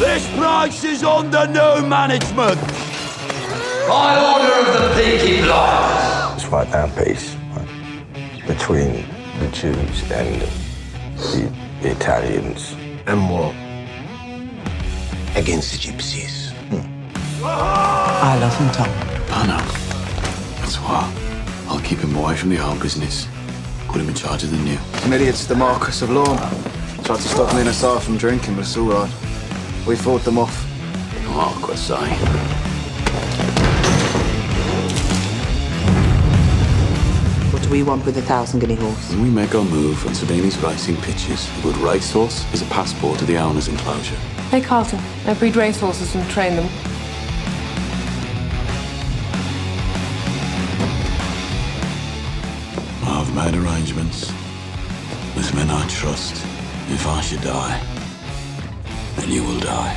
This place is under new management. By order of the Peaky Blinders. Let's fight down peace between the Jews and the Italians. And what? Against the Gypsies. I love him, Tom. I know. That's why I'll keep him away from the old business. Put him in charge of the new. Some idiot's the Marquis of Lorne. Tried to stop me and Asar from drinking, but it's all right. We fought them off. Marquis, eh? What do we want with 1,000 guinea horse? When we make our move on Sardini's racing pitches, a good racehorse is a passport to the owner's enclosure. Hey, Carlton. I breed racehorses and train them. I've made arrangements with men I trust. If I should die, then you will die.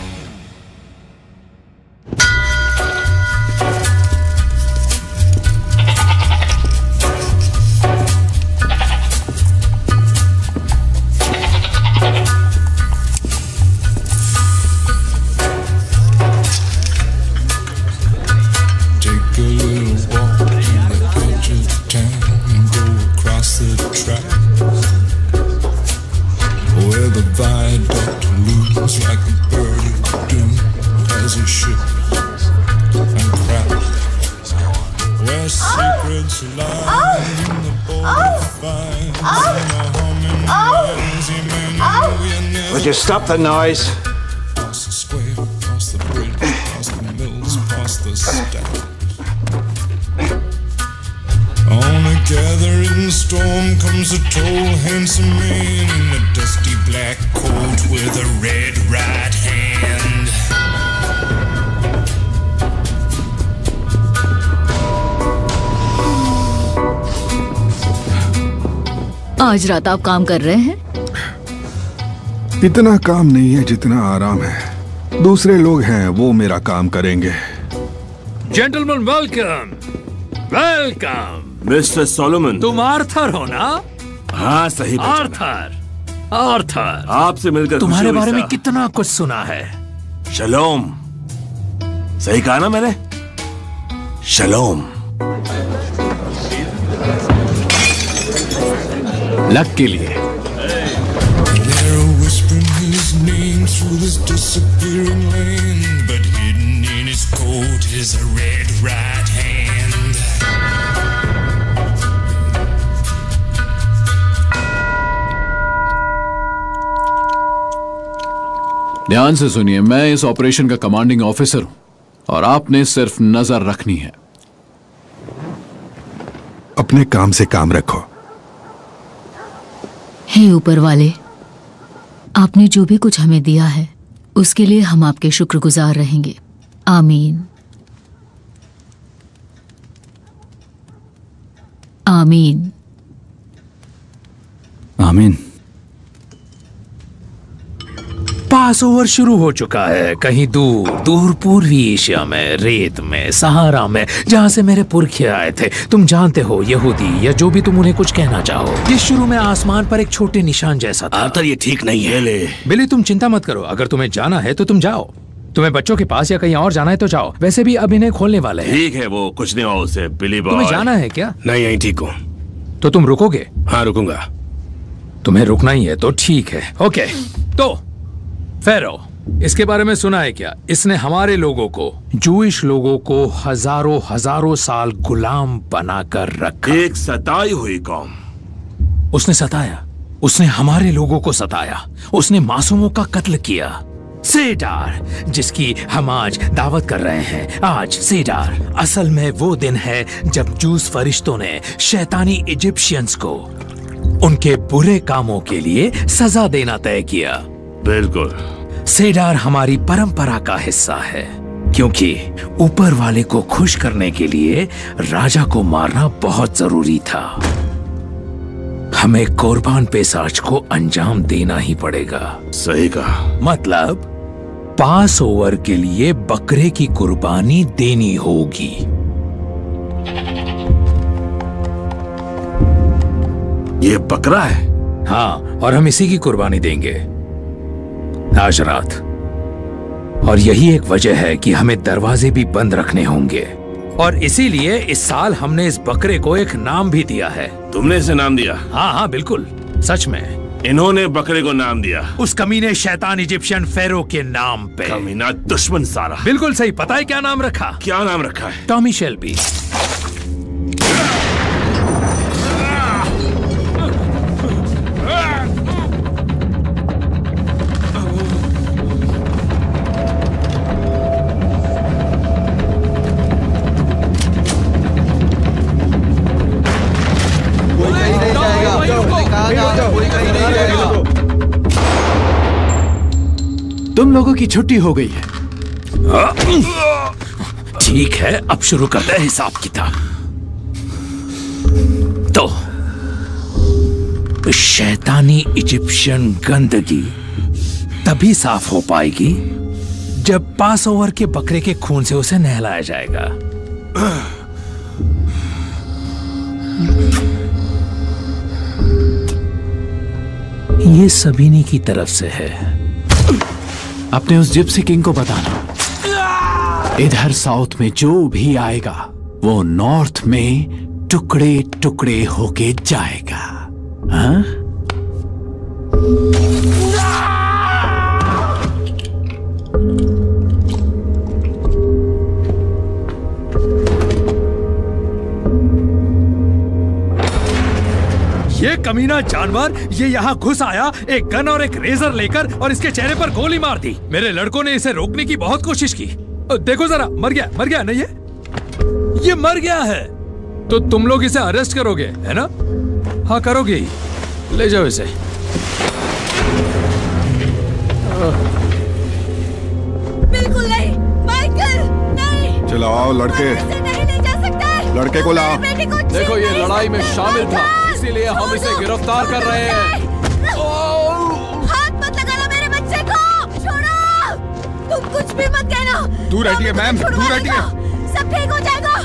Take a little walk on the edge of town and go across the track where the viaduct looms like a bird of doom as it ships and cracks, where secrets lie in the border fires and the humming winds. You may know you never. Would you stop the noise? Across the square, across the bridge, across the mills, across the stack. On a gathering storm comes a tall, handsome man in a dusty black coat with a red right hand. आज रात आप काम कर रहे हैं? इतना काम नहीं है जितना आराम है। दूसरे लोग हैं, वो मेरा काम करेंगे। Gentlemen, welcome. Welcome. Mister Solomon, तुम आर्थर हो ना? हाँ, सही आर्थर। आर्थर। आपसे मिलकर तुम्हारे बारे में कितना कुछ सुना है। शलोम। सही कहा ना मैंने? शलोम। लक के लिए। They're whispering his name through this disappearing land, but hidden in his coat is a red right hand. ध्यान से सुनिए, मैं इस ऑपरेशन का कमांडिंग ऑफिसर हूं और आपने सिर्फ नजर रखनी है। अपने काम से काम रखो। हे ऊपर वाले, आपने जो भी कुछ हमें दिया है उसके लिए हम आपके शुक्रगुजार रहेंगे। आमीन। आमीन। आमीन। पास ओवर शुरू हो चुका है। कहीं दूर दूर पूर्वी एशिया में, रेत में, सहारा में, जहां से मेरे पुरखे आए थे। तुम जानते हो, यहूदी या जो भी तुम उन्हें कुछ कहना चाहो। ये शुरू में आसमान पर एक छोटे निशान जैसा था। आर्थर, ये ठीक नहीं है। बिली, तुम चिंता मत करो। अगर तुम्हें जाना है तो तुम जाओ। तुम्हें बच्चों के पास या कहीं और जाना है तो जाओ। वैसे भी अब इन्हें खोलने वाले हैं। ठीक है, वो कुछ नहीं हुआ उसे, बिली बॉय। तुम्हें जाना है क्या? नहीं, यहीं ठीक हूँ। तो तुम रुकोगे? हाँ, रुकूंगा। तुम्हें रुकना ही है तो ठीक है। ओके, तो फेरो, इसके बारे में सुना है क्या? इसने हमारे लोगों को, जूइश लोगों को हजारों हजारों साल गुलाम बनाकर रखा। एक सताई हुई कौम। उसने सताया। उसने हमारे लोगों को सताया। उसने मासूमों का कत्ल किया। सेडार, जिसकी हम आज दावत कर रहे हैं, आज सेडार असल में वो दिन है जब जूस फरिश्तों ने शैतानी इजिप्शियंस को उनके बुरे कामों के लिए सजा देना तय किया। बिल्कुल। सेडार हमारी परंपरा का हिस्सा है, क्योंकि ऊपर वाले को खुश करने के लिए राजा को मारना बहुत जरूरी था। हमें कुर्बान पेशाच को अंजाम देना ही पड़ेगा। सही कहा। मतलब पास ओवर के लिए बकरे की कुर्बानी देनी होगी। ये बकरा है? हाँ, और हम इसी की कुर्बानी देंगे आज रात। और यही एक वजह है कि हमें दरवाजे भी बंद रखने होंगे। और इसीलिए इस साल हमने इस बकरे को एक नाम भी दिया है। तुमने इसे नाम दिया? हाँ, बिल्कुल, सच में। इन्होंने बकरे को नाम दिया उस कमीने शैतान इजिप्शियन फेरो के नाम पे। कमीना दुश्मन सारा। बिल्कुल सही। पता है क्या नाम रखा? क्या नाम रखा है? Tommy Shelby. तुम लोगों की छुट्टी हो गई है। ठीक है, अब शुरू करते हैं हिसाब किताब। तो शैतानी इजिप्शियन गंदगी तभी साफ हो पाएगी जब पास ओवर के बकरे के खून से उसे नहलाया जाएगा। ये सबीनी की तरफ से है। अपने उस जिप्सी किंग को बताना, इधर साउथ में जो भी आएगा वो नॉर्थ में टुकड़े टुकड़े होके जाएगा। हाँ? ये कमीना जानवर ये यहाँ घुस आया एक गन और एक रेजर लेकर और इसके चेहरे पर गोली मार दी। मेरे लड़कों ने इसे रोकने की बहुत कोशिश की। देखो जरा, मर गया नहीं ये मर गया है। तो तुम लोग इसे अरेस्ट करोगे, है ना? हाँ, करोगे ही। ले जाओ इसे। बिल्कुल नहीं, माइकल, नहीं। चलो आओ लड़के, नहीं ले जा सकते। लड़के को लाओ। देखो, ये लड़ाई में शामिल था, इसीलिए हम इसे गिरफ्तार कर रहे हैं। हाथ मत लगाना मेरे बच्चे को, छोड़ो। तुम कुछ भी मत कहना। दूर हटिए मैम, दूर हटिए। सब ठीक हो जाएगा।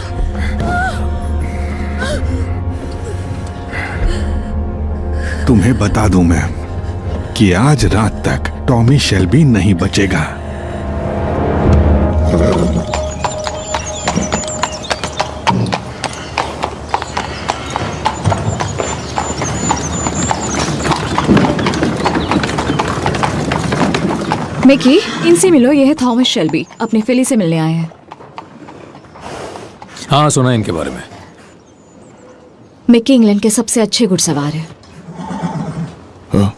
तुम्हें बता दूं मैम कि आज रात तक टॉमी शेल्बी नहीं बचेगा। मिकी, इनसे मिलो। ये है थॉमस शेल्बी, अपने फिली से मिलने आए हैं। हाँ, सुना इनके बारे में। मिकी इंग्लैंड के सबसे अच्छे घुड़सवार है। हाँ,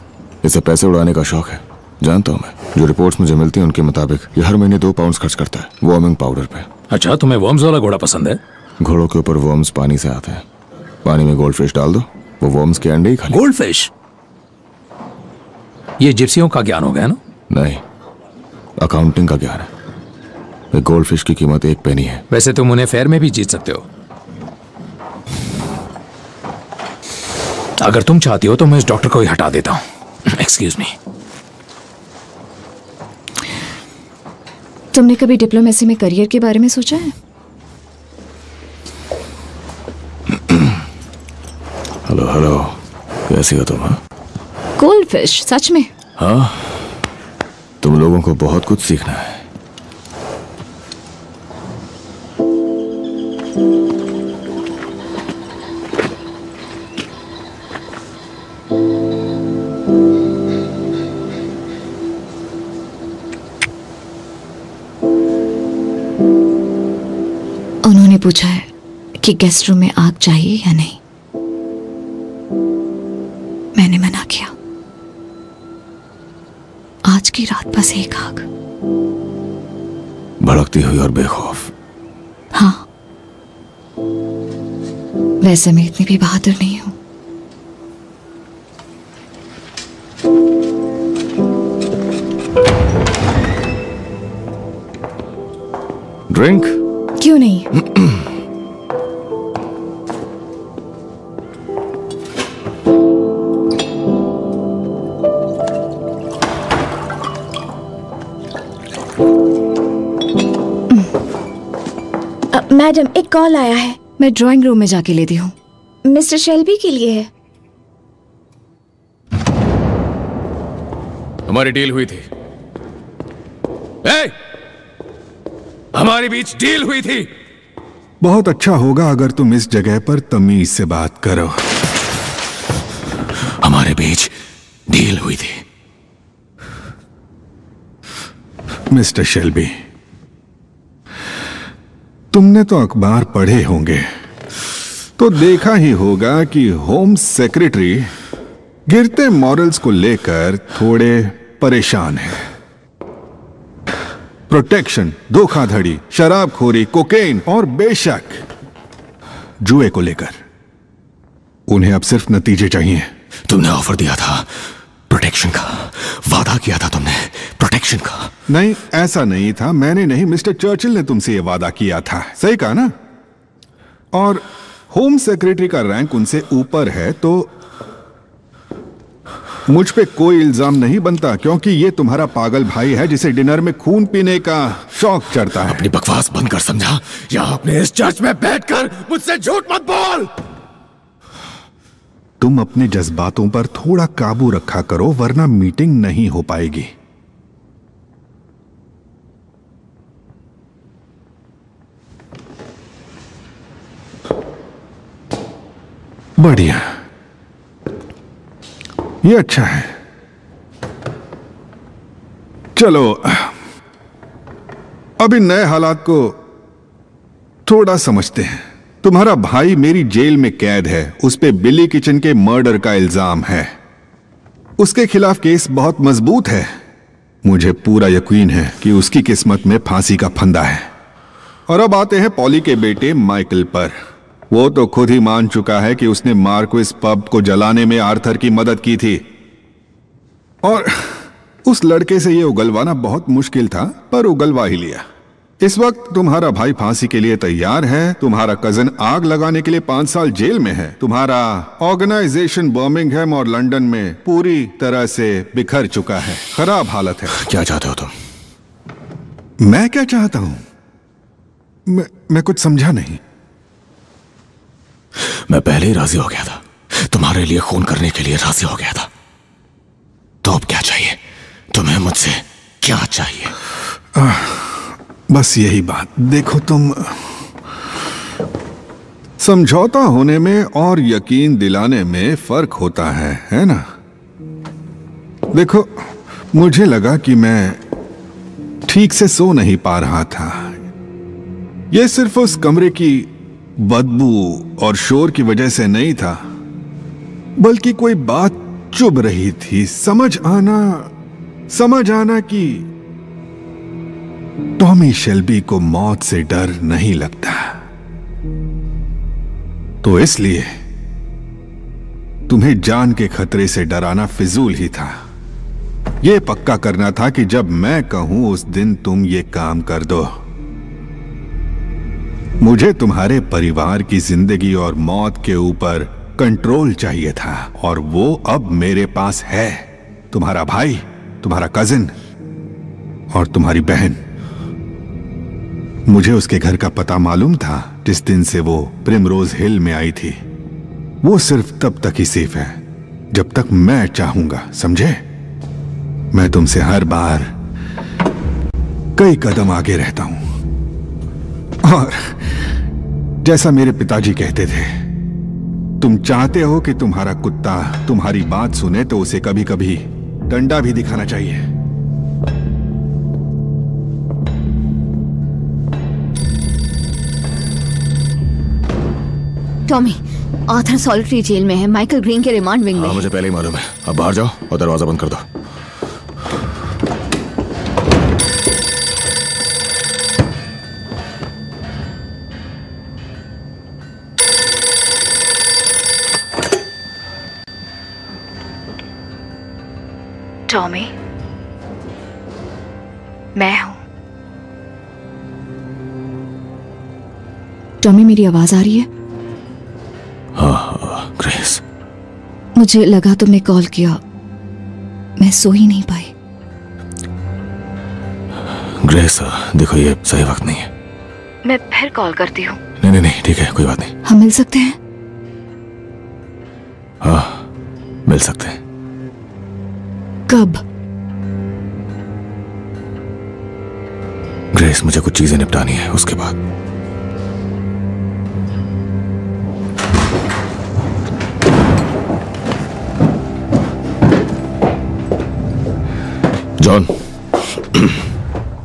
इसे पैसे उड़ाने का शौक है, जानता हूँ मैं। जो रिपोर्ट्स मुझे मिलती हैं उनके मुताबिक ये हर महीने 2 पाउंड खर्च करता है वॉर्मिंग पाउडर पे। अच्छा, तुम्हें वर्म्स वाला घोड़ा पसंद है? घोड़ों के ऊपर वर्म्स पानी से आते हैं। पानी में गोल्ड फिश डाल दो, वो वर्म्स के अंडे ही खा। Gold fish? ये जिप्सियों का ज्ञान हो गया ना? नहीं, अकाउंटिंग का ज्ञान है। एक गोल्ड फिश की कीमत 1 पेनी है। वैसे तुम उन्हें फेयर में भी जीत सकते हो। अगर तुम चाहती हो तो मैं इस डॉक्टर को ही हटा देता हूं। Excuse me. तुमने कभी डिप्लोमेसी में करियर के बारे में सोचा है? हेलो, कैसी हो तुम? गोल्ड फिश, सच में? हाँ, तुम लोगों को बहुत कुछ सीखना है। उन्होंने पूछा है कि गेस्ट रूम में आग चाहिए या नहीं। मैंने मना किया। आज की रात बस एक आग। भड़कती हुई और बेखौफ। हाँ, वैसे मैं इतनी भी बहादुर नहीं हूं। ड्रिंक? क्यों नहीं? मैडम, एक कॉल आया है। मैं ड्राइंग रूम में जाके लेती हूँ। मिस्टर शेल्बी के लिए है। हमारी डील हुई थी। हमारे बीच डील हुई थी। बहुत अच्छा होगा अगर तुम इस जगह पर तमीज से बात करो। हमारे बीच डील हुई थी। मिस्टर शेल्बी, तुमने तो अखबार पढ़े होंगे तो देखा ही होगा कि होम सेक्रेटरी गिरते मॉरल्स को लेकर थोड़े परेशान हैं। प्रोटेक्शन, धोखाधड़ी, शराबखोरी, कोकेन और बेशक जुए को लेकर उन्हें अब सिर्फ नतीजे चाहिए। तुमने ऑफर दिया था प्रोटेक्शन का, वादा किया था तुमने प्रोटेक्शन का। नहीं, ऐसा नहीं था। मैंने नहीं, मिस्टर चर्चिल ने तुमसे यह वादा किया था। सही कहा ना? और होम सेक्रेटरी का रैंक उनसे ऊपर है तो मुझ पे कोई इल्जाम नहीं बनता, क्योंकि ये तुम्हारा पागल भाई है जिसे डिनर में खून पीने का शौक चढ़ता है। अपनी बकवास बंद कर, समझा? या अपने इस चर्च में बैठकर मुझसे झूठ मत बोल। तुम अपने जज्बातों पर थोड़ा काबू रखा करो, वरना मीटिंग नहीं हो पाएगी। बढ़िया, ये अच्छा है। चलो अब इन नए हालात को थोड़ा समझते हैं। तुम्हारा भाई मेरी जेल में कैद है। उस पे बिली किचन के मर्डर का इल्जाम है। उसके खिलाफ केस बहुत मजबूत है। मुझे पूरा यकीन है कि उसकी किस्मत में फांसी का फंदा है। और अब आते हैं पॉली के बेटे माइकल पर। वो तो खुद ही मान चुका है कि उसने मार्क्विस पब को जलाने में आर्थर की मदद की थी। और उस लड़के से ये उगलवाना बहुत मुश्किल था, पर उगलवा ही लिया। इस वक्त तुम्हारा भाई फांसी के लिए तैयार है। तुम्हारा कजन आग लगाने के लिए 5 साल जेल में है। तुम्हारा ऑर्गेनाइजेशन बर्मिंघम और लंदन में पूरी तरह से बिखर चुका है। खराब हालत है। क्या चाहते हो तुम? मैं क्या चाहता हूं? मैं कुछ समझा नहीं। मैं पहले ही राजी हो गया था। तुम्हारे लिए खून करने के लिए राजी हो गया था। तो अब क्या चाहिए तुम्हें? मुझसे क्या चाहिए? बस यही बात। देखो, तुम समझौता होने में और यकीन दिलाने में फर्क होता है ना? देखो, मुझे लगा कि मैं ठीक से सो नहीं पा रहा था। यह सिर्फ उस कमरे की बदबू और शोर की वजह से नहीं था, बल्कि कोई बात चुभ रही थी। समझ आना कि टॉमी शेल्बी को मौत से डर नहीं लगता। तो इसलिए तुम्हें जान के खतरे से डराना फिजूल ही था। यह पक्का करना था कि जब मैं कहूं उस दिन तुम ये काम कर दो। मुझे तुम्हारे परिवार की जिंदगी और मौत के ऊपर कंट्रोल चाहिए था, और वो अब मेरे पास है। तुम्हारा भाई, तुम्हारा कजिन और तुम्हारी बहन। मुझे उसके घर का पता मालूम था जिस दिन से वो प्रिमरोज हिल में आई थी। वो सिर्फ तब तक ही सेफ है जब तक मैं चाहूंगा, समझे? मैं तुमसे हर बार कई कदम आगे रहता हूं। और जैसा मेरे पिताजी कहते थे, तुम चाहते हो कि तुम्हारा कुत्ता तुम्हारी बात सुने तो उसे कभी कभी डंडा भी दिखाना चाहिए। टॉमी, आर्थर सॉलिटरी जेल में है, माइकल ग्रीन के रिमांड विंग में। मुझे पहले ही मालूम है। अब बाहर जाओ और दरवाजा बंद कर दो। टॉमी, मैं हूं। टॉमी, मेरी आवाज आ रही है? हाँ, ग्रेस। मुझे लगा तुमने कॉल किया, मैं सो ही नहीं पाई। ग्रेस, देखो ये सही वक्त नहीं है। मैं फिर कॉल करती हूँ। नहीं, ठीक है, कोई बात नहीं। हम मिल सकते हैं? हाँ, मिल सकते हैं। कब? ग्रेस, ग्रेस, मुझे कुछ चीजें निपटानी है, उसके बाद। जॉन,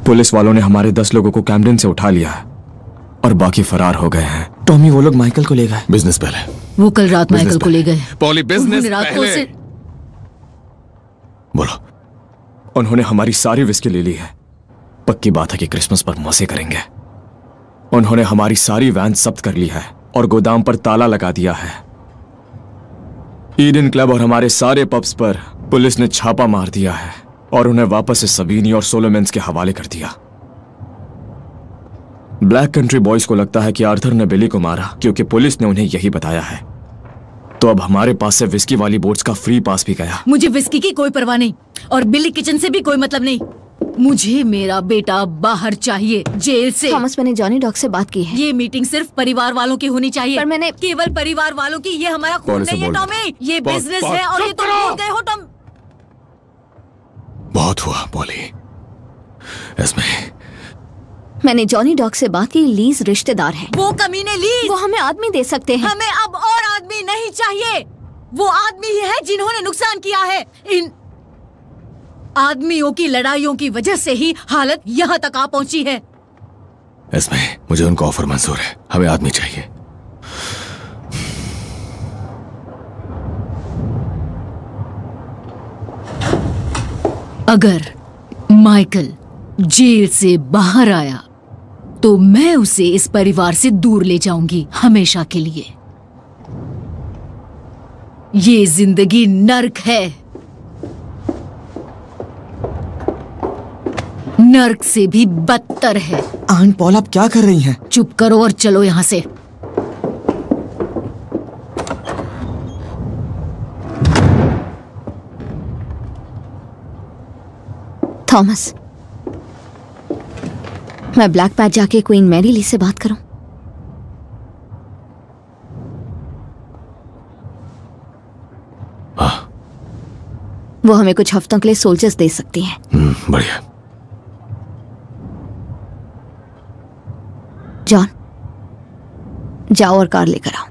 पुलिस वालों ने हमारे 10 लोगों को कैम्डेन से उठा लिया है और बाकी फरार हो गए हैं। टॉमी, वो लोग माइकल को ले गए। बिजनेस पहले। वो कल रात माइकल को ले गए। पॉली, बिजनेस पहले। बोलो। उन्होंने हमारी सारी विस्की ले ली है। पक्की बात है कि क्रिसमस पर मौसे करेंगे। उन्होंने हमारी सारी वैन जब्त कर ली है और गोदाम पर ताला लगा दिया है। ईडन क्लब और हमारे सारे पब्स पर पुलिस ने छापा मार दिया है और उन्हें वापस से सबीनी और सोलोमेंस के हवाले कर दिया। ब्लैक कंट्री बॉयज को लगता है कि आर्थर ने बिली को मारा क्योंकि पुलिस ने उन्हें यही बताया है। तो अब हमारे पास से विस्की वाली बोट्स का फ्री पास भी गया। मुझे विस्की की कोई परवाह नहीं और बिली किचन से भी कोई मतलब नहीं। मुझे मेरा बेटा बाहर चाहिए, जेल से। थॉमस, मैंने जॉनी डॉग से बात की है। ये मीटिंग सिर्फ परिवार वालों की होनी चाहिए। पर मैंने केवल परिवार वालों की। ये हमारा खून नहीं है टॉमी, ये बिजनेस है और ये तुम भूल गए हो टॉम। बहुत हुआ पॉली। इसमें मैंने जॉनी डॉग से बात की। लीज रिश्तेदार है। वो कमीने लीज, वो हमें आदमी दे सकते हैं। हमें अब और आदमी नहीं चाहिए। वो आदमी ही है जिन्होंने नुकसान किया है। इन आदमियों की लड़ाइयों की वजह से ही हालत यहाँ तक आ पहुंची है। इसमें मुझे उनका ऑफर मंजूर है। हमें आदमी चाहिए। अगर माइकल जेल से बाहर आया तो मैं उसे इस परिवार से दूर ले जाऊंगी, हमेशा के लिए। ये जिंदगी नर्क है, नर्क से भी बदतर है। आंट पॉल, आप क्या कर रही हैं? चुप करो और चलो यहां से। थॉमस, मैं ब्लैक पैच जाके क्वीन मैरी ली से बात करूं? वो हमें कुछ हफ्तों के लिए सोल्जर्स दे सकती हैं। बढ़िया। जॉन, जाओ और कार लेकर आओ।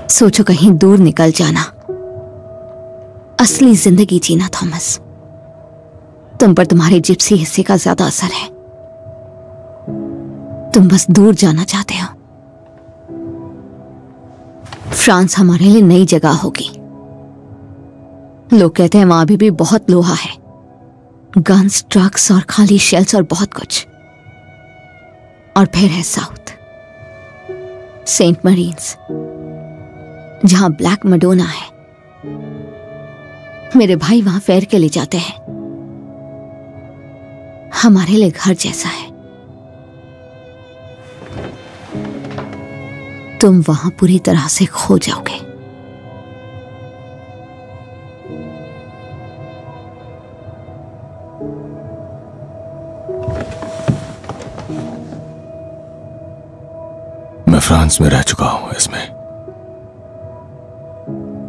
सोचो कहीं दूर निकल जाना, असली जिंदगी जीना। थॉमस, तुम पर तुम्हारे जिप्सी हिस्से का ज्यादा असर है। तुम बस दूर जाना चाहते हो। फ्रांस हमारे लिए नई जगह होगी। लोग कहते हैं वहां अभी भी बहुत लोहा है, गन्स, ट्रक्स और खाली शेल्स और बहुत कुछ। और फिर है साउथ, सेंट मरीन्स, जहां ब्लैक मडोना है। मेरे भाई वहां फेर के लिए जाते हैं। हमारे लिए घर जैसा है। तुम वहां पूरी तरह से खो जाओगे। मैं फ्रांस में रह चुका हूं इसमें,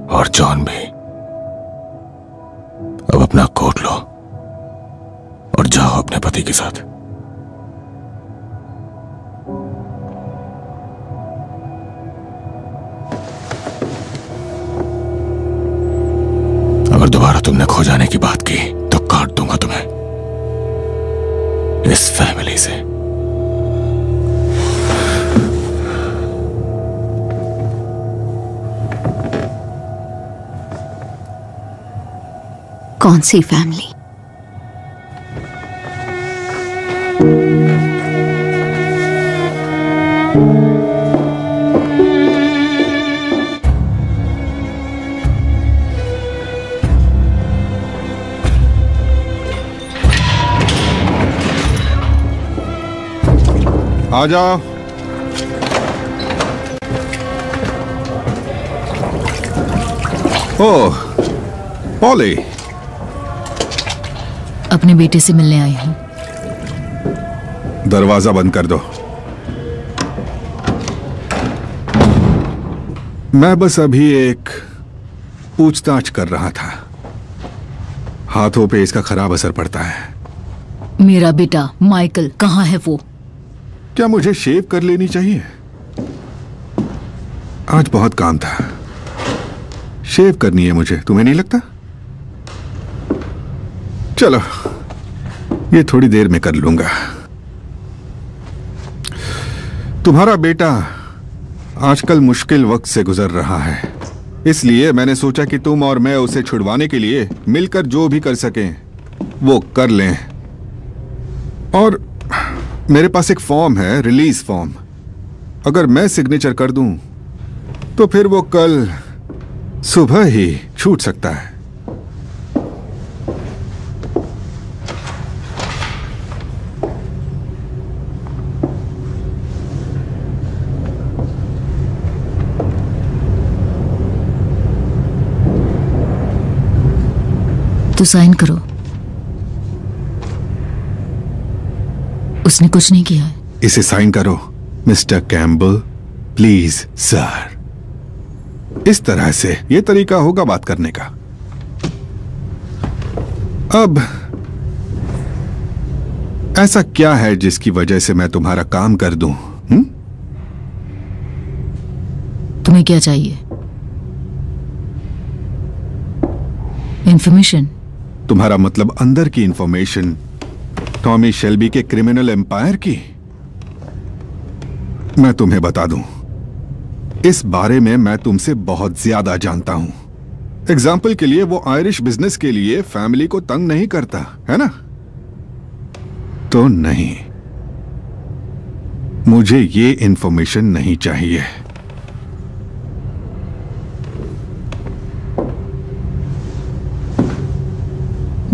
और जॉन भी। अब अपना कोट लो और जाओ अपने पति के साथ। अगर दोबारा तुमने खो जाने की बात की तो काट दूंगा तुम्हें इस फैमिली से। कौन सी फैमिली? आ जाओ। ओह, पॉली, अपने बेटे से मिलने आई हूँ। दरवाजा बंद कर दो। मैं बस अभी एक पूछताछ कर रहा था। हाथों पे इसका खराब असर पड़ता है। मेरा बेटा माइकल कहाँ है वो? क्या मुझे शेव कर लेनी चाहिए? आज बहुत काम था। शेव करनी है मुझे, तुम्हें नहीं लगता? चलो, ये थोड़ी देर में कर लूंगा। तुम्हारा बेटा आजकल मुश्किल वक्त से गुजर रहा है, इसलिए मैंने सोचा कि तुम और मैं उसे छुड़वाने के लिए मिलकर जो भी कर सकें वो कर लें। और मेरे पास एक फॉर्म है, रिलीज फॉर्म। अगर मैं सिग्नेचर कर दूं तो फिर वो कल सुबह ही छूट सकता है। तो साइन करो। उसने कुछ नहीं किया है। इसे साइन करो मिस्टर कैम्बल, प्लीज सर। इस तरह से यह तरीका होगा बात करने का। अब ऐसा क्या है जिसकी वजह से मैं तुम्हारा काम कर दूं? तुम्हें क्या चाहिए? इंफॉर्मेशन? तुम्हारा मतलब अंदर की इंफॉर्मेशन, टॉमी शेल्बी के क्रिमिनल एम्पायर की? मैं तुम्हें बता दूं, इस बारे में मैं तुमसे बहुत ज्यादा जानता हूं। एग्जाम्पल के लिए वो आयरिश बिजनेस के लिए फैमिली को तंग नहीं करता, है ना? तो नहीं, मुझे ये इंफॉर्मेशन नहीं चाहिए।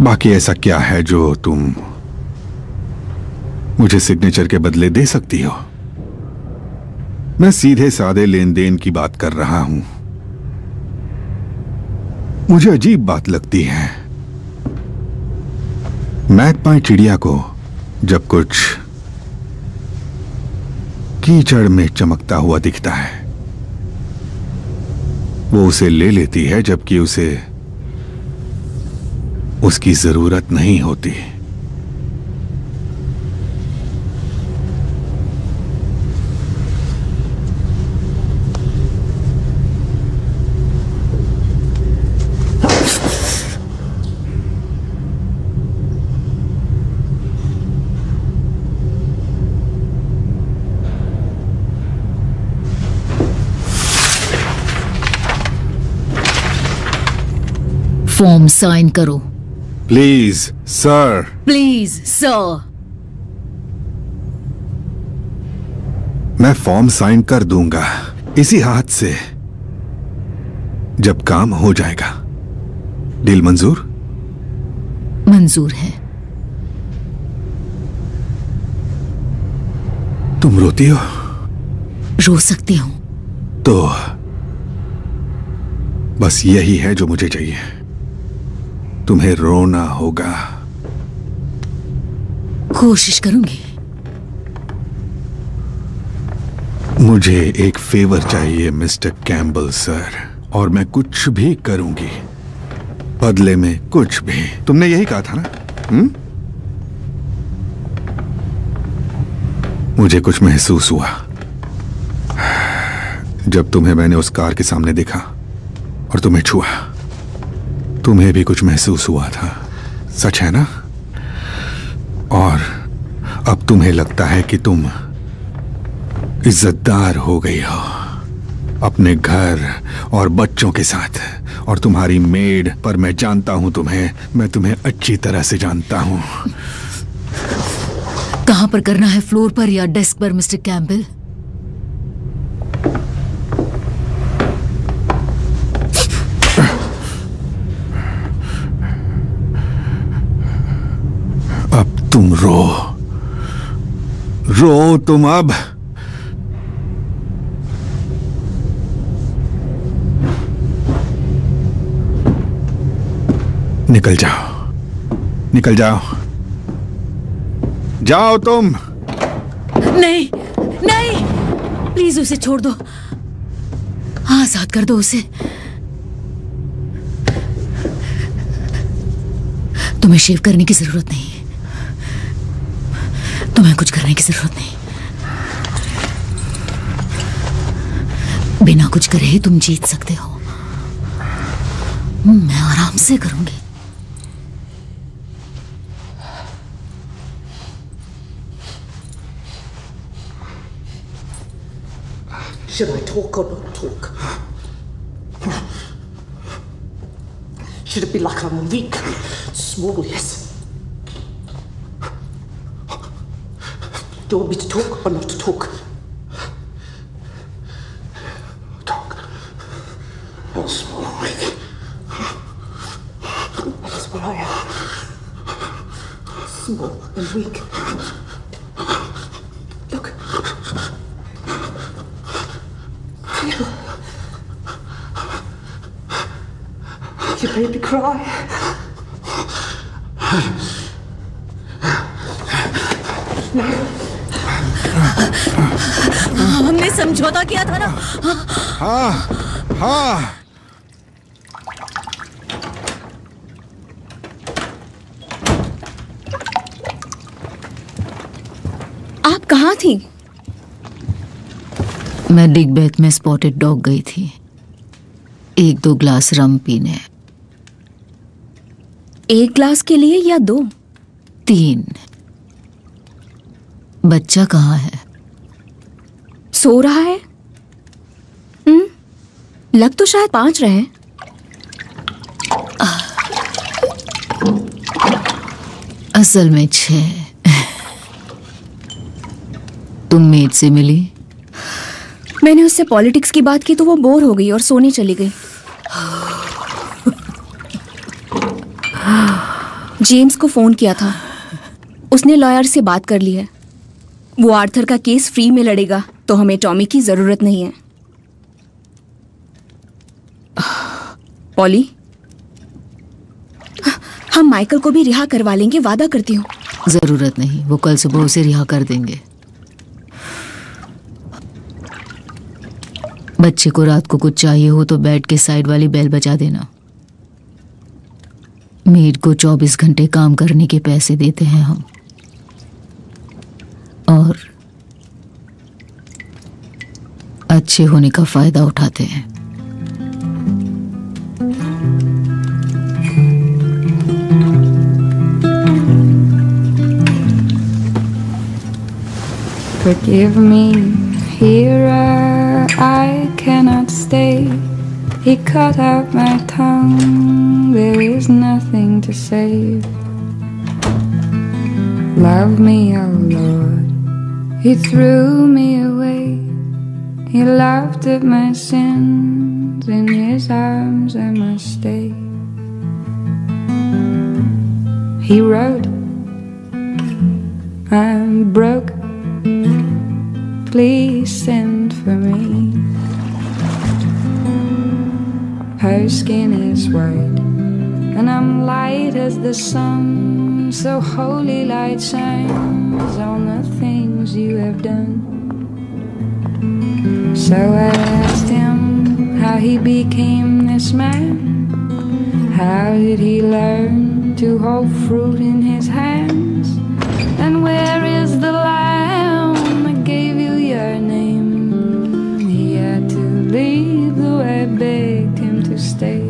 बाकी ऐसा क्या है जो तुम मुझे सिग्नेचर के बदले दे सकती हो? मैं सीधे सादे लेन देन की बात कर रहा हूं। मुझे अजीब बात लगती है, मैगपाई चिड़िया को जब कुछ कीचड़ में चमकता हुआ दिखता है, वो उसे ले लेती है जबकि उसे उसकी जरूरत नहीं होती। फॉर्म साइन करो। Please sir. Please sir. मैं फॉर्म साइन कर दूंगा इसी हाथ से जब काम हो जाएगा। डील मंजूर? मंजूर है। तुम रोती हो? रो सकती हूं। तो बस यही है जो मुझे चाहिए। तुम्हें रोना होगा। कोशिश करूंगी। मुझे एक फेवर चाहिए मिस्टर कैम्बल सर, और मैं कुछ भी करूंगी बदले में, कुछ भी। तुमने यही कहा था ना? मुझे कुछ महसूस हुआ जब तुम्हें मैंने उस कार के सामने देखा और तुम्हें छुआ। तुम्हें भी कुछ महसूस हुआ था, सच है ना? और अब तुम्हें लगता है कि तुम इज्जतदार हो गई हो अपने घर और बच्चों के साथ, और तुम्हारी मेड पर मैं जानता हूं तुम्हें, मैं तुम्हें अच्छी तरह से जानता हूं। कहां पर करना है, फ्लोर पर या डेस्क पर मिस्टर कैम्बल? अब तुम रो तुम अब। निकल जाओ। निकल जाओ, जाओ तुम। नहीं नहीं, प्लीज उसे छोड़ दो, आजाद कर दो उसे। तुम्हें शेव करने की जरूरत नहीं, तुम्हें कुछ करने की जरूरत नहीं। बिना कुछ करे ही तुम जीत सकते हो। मैं आराम से करूंगी। Should I talk or not talk? Should it be like I'm weak, small, yes? Do you want me to talk or not to talk? Talk. You're small and weak. That's what I am. Small and weak. Look. Feel. You made me cry. हमने समझौता किया था ना। हाँ हाँ। आप कहाँ थी? मैं डिगबेथ में स्पॉटेड डॉग गई थी, 1-2 ग्लास रम पीने। 1 ग्लास के लिए या 2? 3। बच्चा कहाँ है? सो रहा है। लग तो शायद 5 रहे। असल में 6। तुम मेड से मिली? मैंने उससे पॉलिटिक्स की बात की तो वो बोर हो गई और सोने चली गई। जेम्स को फोन किया था, उसने लॉयर से बात कर ली है। वो आर्थर का केस फ्री में लड़ेगा, तो हमें टॉमी की जरूरत नहीं है। पॉली, हम माइकल को भी रिहा करवा लेंगे, वादा करती हूँ। जरूरत नहीं, वो कल सुबह उसे रिहा कर देंगे। बच्चे को रात को कुछ चाहिए हो तो बेड के साइड वाली बेल बजा देना। मेड को 24 घंटे काम करने के पैसे देते हैं हम, और अच्छे होने का फायदा उठाते हैं। Forgive me, hearer, I cannot stay. He cut out my tongue, there is nothing to save. Love me, oh Lord, He threw me away. He laughed at my sins, in His arms I must stay. He wrote, I'm broke, please send for me. Her skin is white, and I'm light as the sun, so holy light shines on the things you have done. So I asked him how he became this man. How did he learn to hold fruit in his hands? And where is the lamb that gave you your name? He had to leave, though I begged him to stay.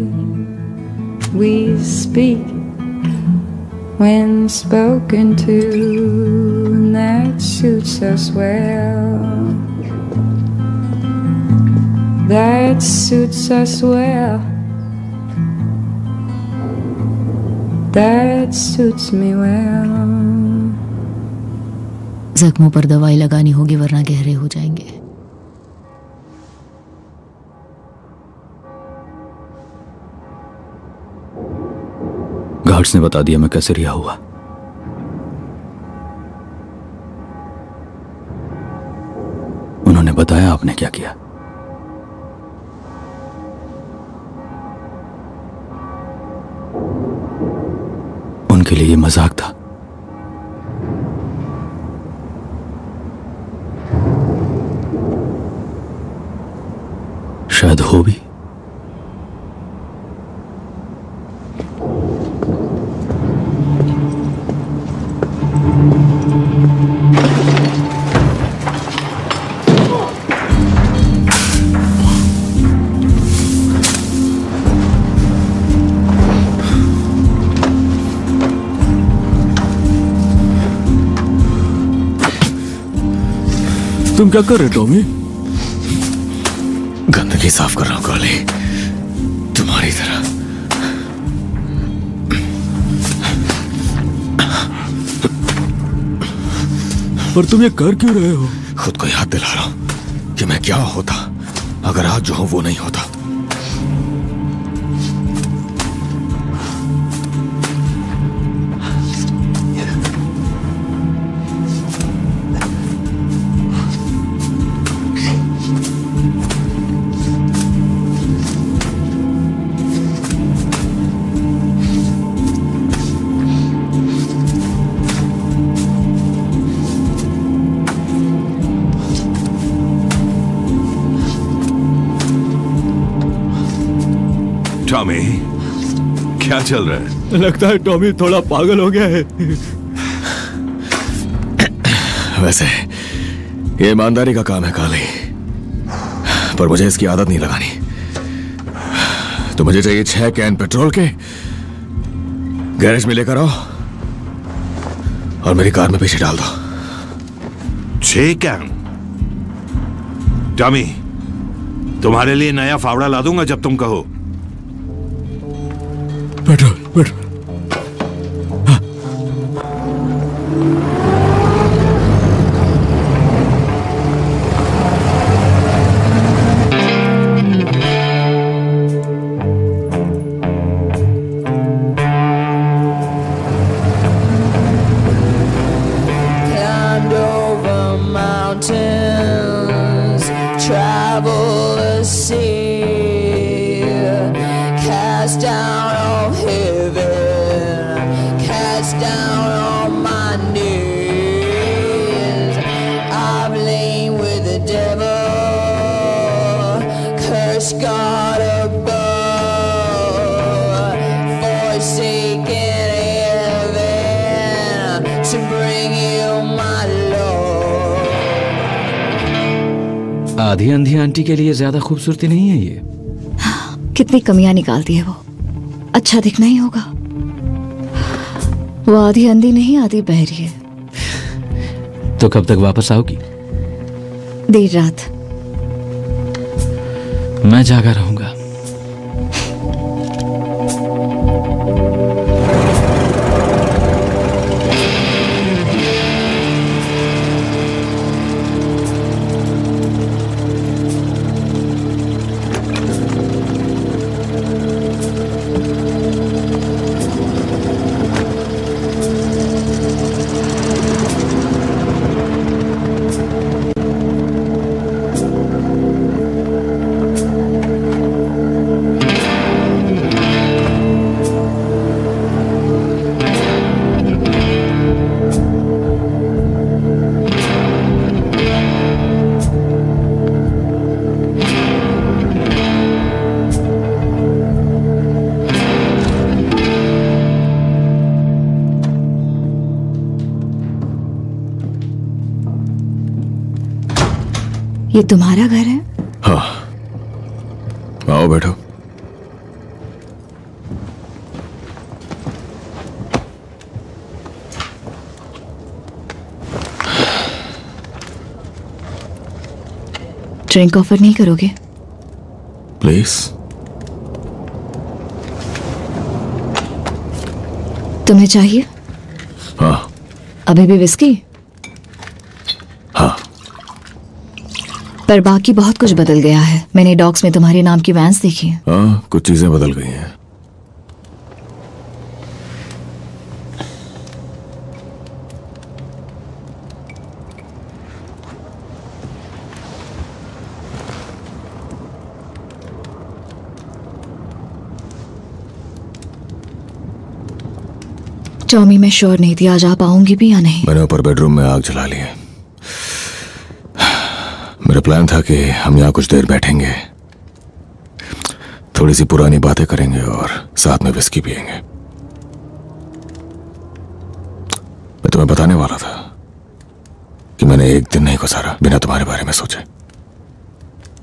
We speak when spoken to, and that suits us well. That suits us well. That suits me well. जख्मों पर दवाई लगानी होगी वरना गहरे हो जाएंगे। Guards ने बता दिया मैं कैसे रिहा हुआ। उन्होंने बताया आपने क्या किया। के लिए ये मजाक था। शायद हो भी। तुम क्या कर रहे हो टॉमी? गंदगी साफ कर रहा हूं काली, तुम्हारी तरह। पर तुम ये कर क्यों रहे हो? खुद को याद दिला रहा हूं कि मैं क्या होता अगर आज जो हूं वो नहीं होता। टॉमी, क्या चल रहा है? लगता है टॉमी थोड़ा पागल हो गया है। वैसे ये ईमानदारी का काम है काली, पर मुझे इसकी आदत नहीं लगानी। तो मुझे चाहिए 6 कैन पेट्रोल के, गैरेज में लेकर आओ और मेरी कार में पीछे डाल दो। 6 कैन? टॉमी, तुम्हारे लिए नया फावड़ा ला दूंगा जब तुम कहो। Petrol petrol. Climbed over mountains, traveled the sea, cast down on heaven, cast down on my knees. I've lain with the devil, cursed God above, forsaken heaven to bring you my love. आधी अंधी aunty के लिए ज्यादा खूबसूरती नहीं है ये। कितनी कमियां निकालती है वो। अच्छा दिखना ही होगा। वो आधी अंधी नहीं, आधी बहरी है। तो कब तक वापस आओगी? देर रात। मैं जागा रहूंगा। ये तुम्हारा घर है? हाँ, आओ बैठो। ड्रिंक ऑफर नहीं करोगे? प्लीज। तुम्हें चाहिए? हाँ। अभी भी विस्की? हाँ। पर बाकी बहुत कुछ बदल गया है। मैंने डॉक्स में तुम्हारे नाम की वैन्स देखी हैं। हाँ, कुछ चीजें बदल गई हैं। टॉमी, मैं श्योर नहीं थी आज आ पाऊंगी भी या नहीं। मैंने ऊपर बेडरूम में आग जला ली है। मेरा प्लान था कि हम यहाँ कुछ देर बैठेंगे, थोड़ी सी पुरानी बातें करेंगे और साथ में विस्की पिएंगे। मैं तुम्हें बताने वाला था कि मैंने एक दिन नहीं गुजारा बिना तुम्हारे बारे में सोचे,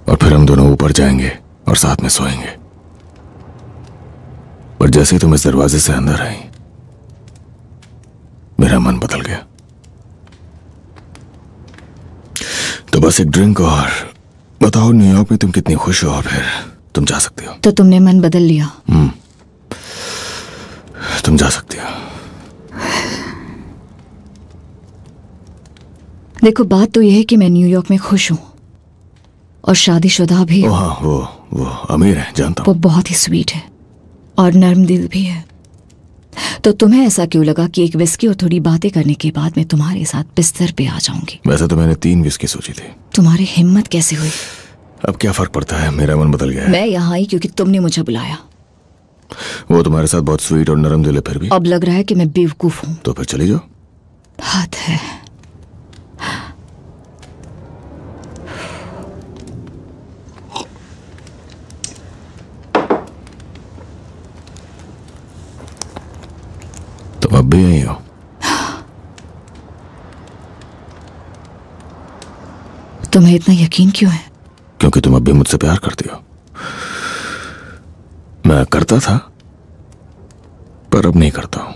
और फिर हम दोनों ऊपर जाएंगे और साथ में सोएंगे। पर जैसे ही तुम इस दरवाजे से अंदर आई, मेरा मन बदल गया। तो बस एक ड्रिंक और बताओ न्यूयॉर्क में तुम कितनी खुश हो, और फिर तुम जा सकती हो। तो तुमने मन बदल लिया? तुम जा सकती हो। देखो, बात तो यह है कि मैं न्यूयॉर्क में खुश हूं और शादीशुदा भी हूं। हाँ, वो अमीर है, जानता हूं। वो बहुत ही स्वीट है और नर्म दिल भी है। तो तुम्हें ऐसा क्यों लगा कि एक विस्की और थोड़ी बातें करने के बाद मैं तुम्हारे साथ बिस्तर पे आ जाऊंगी? वैसे तो मैंने 3 विस्की सोची थी। तुम्हारी हिम्मत कैसे हुई? अब क्या फर्क पड़ता है, मेरा मन बदल गया है। मैं यहाँ आई क्योंकि तुमने मुझे बुलाया। वो तुम्हारे साथ बहुत स्वीट और नरम दिल है, फिर भी अब लग रहा है कि मैं बेवकूफ हूँ। तो फिर चली जाओ। हद है। तुम अब भी यही हो? तुम्हें इतना यकीन क्यों है? क्योंकि तुम अब भी मुझसे प्यार करती हो। मैं करता था, पर अब नहीं करता हूं।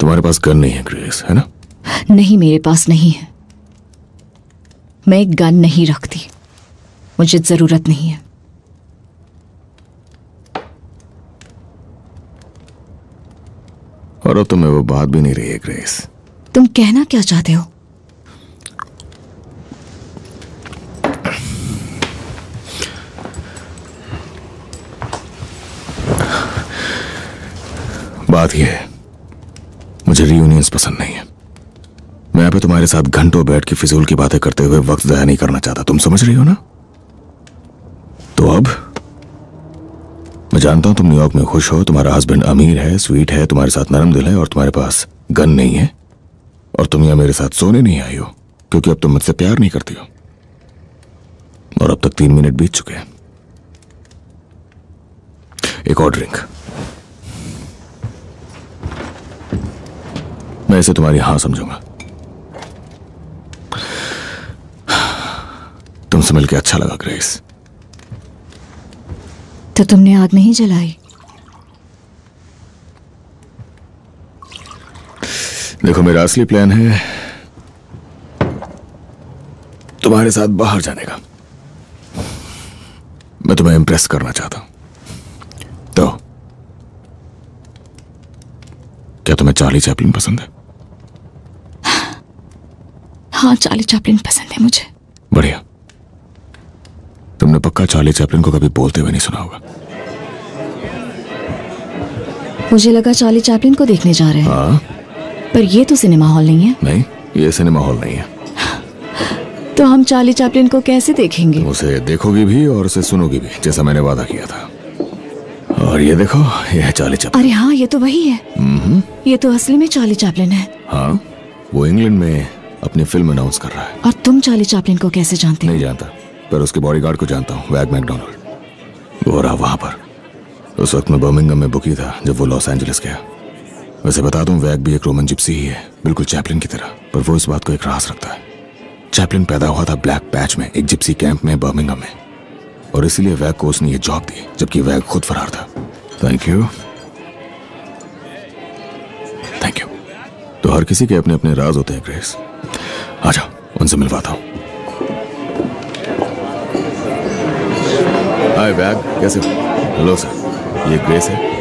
तुम्हारे पास गन नहीं है ग्रेस, है ना? नहीं, मेरे पास नहीं है। मैं एक गन नहीं रखती, मुझे जरूरत नहीं है। और अब तुम्हें वो बात भी नहीं रही है ग्रेस। तुम कहना क्या चाहते हो? बात यह है, मुझे रियूनियंस पसंद नहीं है। मैं यहाँ पे तुम्हारे साथ घंटों बैठ के फिजूल की बातें करते हुए वक्त ज़ाया नहीं करना चाहता। तुम समझ रही हो ना? तो अब मैं जानता हूं तुम न्यूयॉर्क में खुश हो, तुम्हारा हस्बैंड अमीर है, स्वीट है, तुम्हारे साथ नरम दिल है, और तुम्हारे पास गन नहीं है, और तुम यहाँ मेरे साथ सोने नहीं आई हो क्योंकि अब तुम मुझसे प्यार नहीं करती हो। और अब तक 3 मिनट बीत चुके हैं। एक और ड्रिंक। मैं इसे तुम्हारी हां समझूंगा। तुमसे मिलकर अच्छा लगा ग्रेस। तो तुमने आग नहीं जलाई? देखो, मेरा असली प्लान है तुम्हारे साथ बाहर जाने का। मैं तुम्हें इम्प्रेस करना चाहता हूं। तो क्या तुम्हें चार्ली चैपलिन पसंद है? हाँ, चार्ली चैपलिन पसंद है मुझे। बढ़िया। तुमने पक्का चार्ली चैपलिन को कभी बोलते हुए नहीं सुना होगा। मुझे लगा चार्ली चैपलिन को देखने जा रहे हैं। हाँ? पर ये तो सिनेमा हॉल नहीं है। नहीं, ये सिनेमा हॉल नहीं है। तो हम चार्ली चैपलिन को कैसे देखेंगे? उसे देखोगी भी और उसे सुनोगी भी, जैसा मैंने वादा किया था। और ये देखो, ये है चार्ली चैपलिन। अरे हाँ, ये तो वही है। ये तो असली में चार्ली चैपलिन है। हाँ, वो इंग्लैंड में अपनी फिल्म अनाउंस कर रहा है। और तुम चार्ली चैपलिन को कैसे जानते हो? नहीं जानता, पर उसके बॉडीगार्ड को जानता हूँ, वैग मैकडोनाल्ड। वो रहा वहां पर। उस वक्त मैं बर्मिंघम में बुकी था जब वो लॉस एंजलिस गया। वैसे बता दूं, वैग भी एक रोमन जिप्सी ही है, बिल्कुल चैपलिन की तरह। पर वो इस बात को एक राज रखता है। चैपलिन पैदा हुआ था ब्लैक पैच में, एक जिप्सी कैंप में बर्मिंघम में, और इसलिए वैग को उसने ये जॉब दी, जबकि वैग खुद फरार था। Thank you. Thank you. तो हर किसी के अपने अपने राज होते हैं ग्रेस। आ जाओ, उनसे मिलवाता हूं। हाय वैग, कैसे हो? हेलो सर, ये ग्रेस है।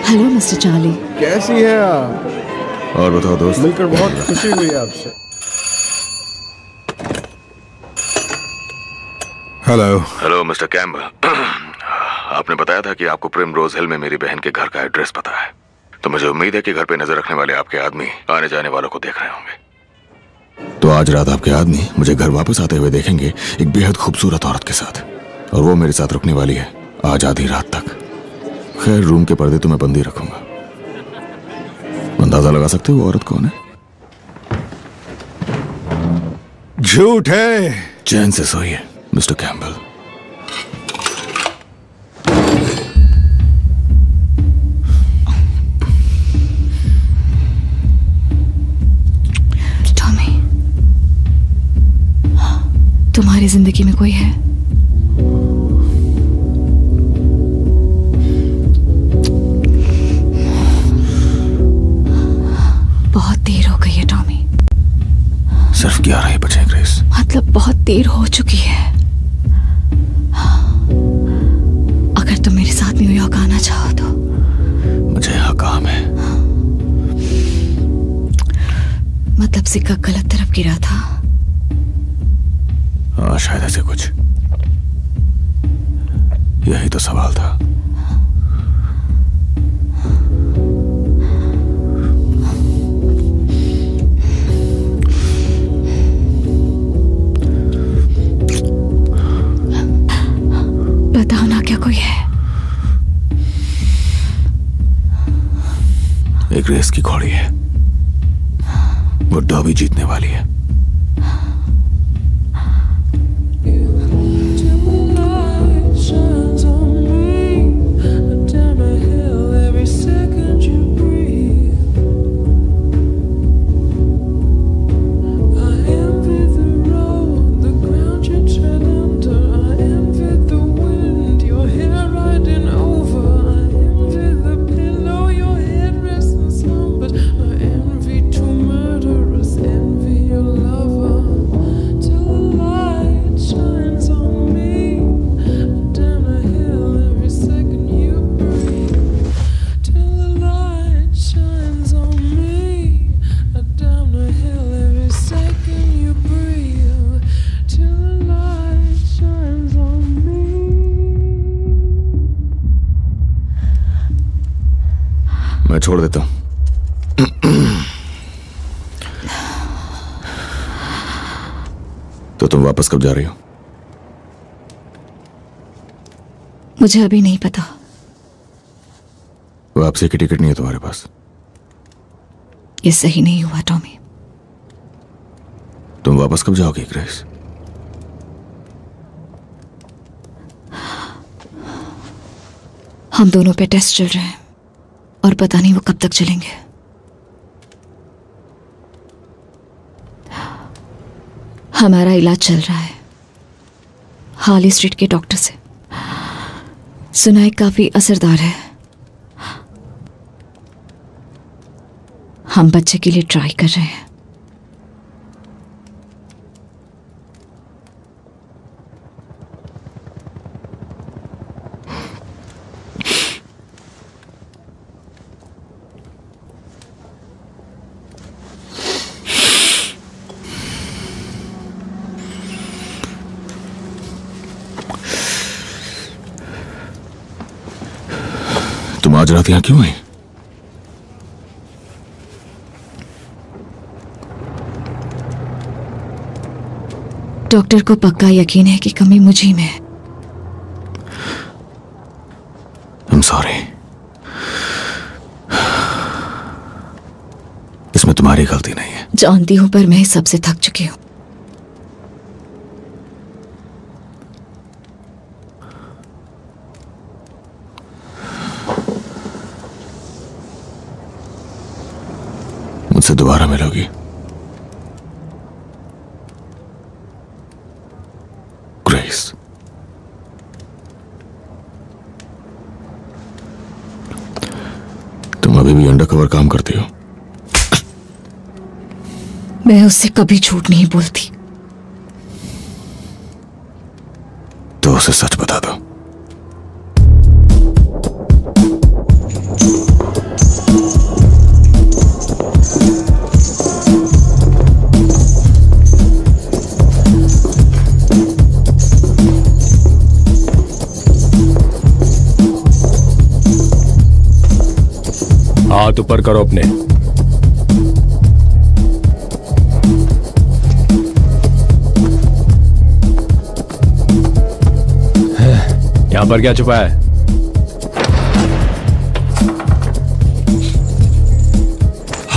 Hello mister Charlie. कैसी है आप? और बताओ दोस्त। मिलकर बहुत खुशी हुई आपसे। Hello mister Campbell. आपने बताया था कि आपको प्रिमरोज हिल में मेरी बहन के घर का एड्रेस पता है, तो मुझे उम्मीद है कि घर पे नजर रखने वाले आपके आदमी आने जाने वालों को देख रहे होंगे। तो आज रात आपके आदमी मुझे घर वापस आते हुए देखेंगे, एक बेहद खूबसूरत औरत के साथ, और वो मेरे साथ रुकने वाली है आज आधी रात तक। खैर, रूम के पर्दे तो मैं बंद ही रखूंगा। अंदाजा लगा सकते हो वो औरत कौन है? झूठ है। चैन से सोइए मिस्टर कैम्बल। टॉमी, तुम्हारी जिंदगी में कोई है? बहुत देर हो गई है टॉमी। सिर्फ 11 ही बचे ग्रेस। मतलब बहुत देर हो चुकी है। अगर तुम मेरे साथ न्यूयॉर्क आना चाहो तो। मुझे यहाँ काम है। मतलब सिक्का गलत तरफ गिरा था? हाँ, शायद ऐसे कुछ। यही तो सवाल था। बताओ ना, क्या कोई है? एक रेस की घोड़ी है, वो डॉबी जीतने वाली है। मैं छोड़ देता हूं। तो तुम वापस कब जा रही हो? मुझे अभी नहीं पता। वापसी की टिकट नहीं है तुम्हारे पास? ये सही नहीं हुआ टॉमी। तुम वापस कब जाओगी ग्रेस? हम दोनों पे टेस्ट चल रहे हैं और पता नहीं वो कब तक चलेंगे। हमारा इलाज चल रहा है हाली स्ट्रीट के डॉक्टर से। सुना है काफी असरदार है। हम बच्चे के लिए ट्राई कर रहे हैं। तुम आज रात यहां क्यों आई? डॉक्टर को पक्का यकीन है कि कमी मुझी में है। I'm sorry। इसमें तुम्हारी गलती नहीं है। जानती हूं, पर मैं सबसे थक चुकी हूं। मुझसे दोबारा मिलोगी? ग्रेस, तुम अभी भी अंडरकवर काम करती हो? मैं उससे कभी झूठ नहीं बोलती। तो उसे सच बता दो। हाथ ऊपर करो अपने। यहां पर क्या छुपा है?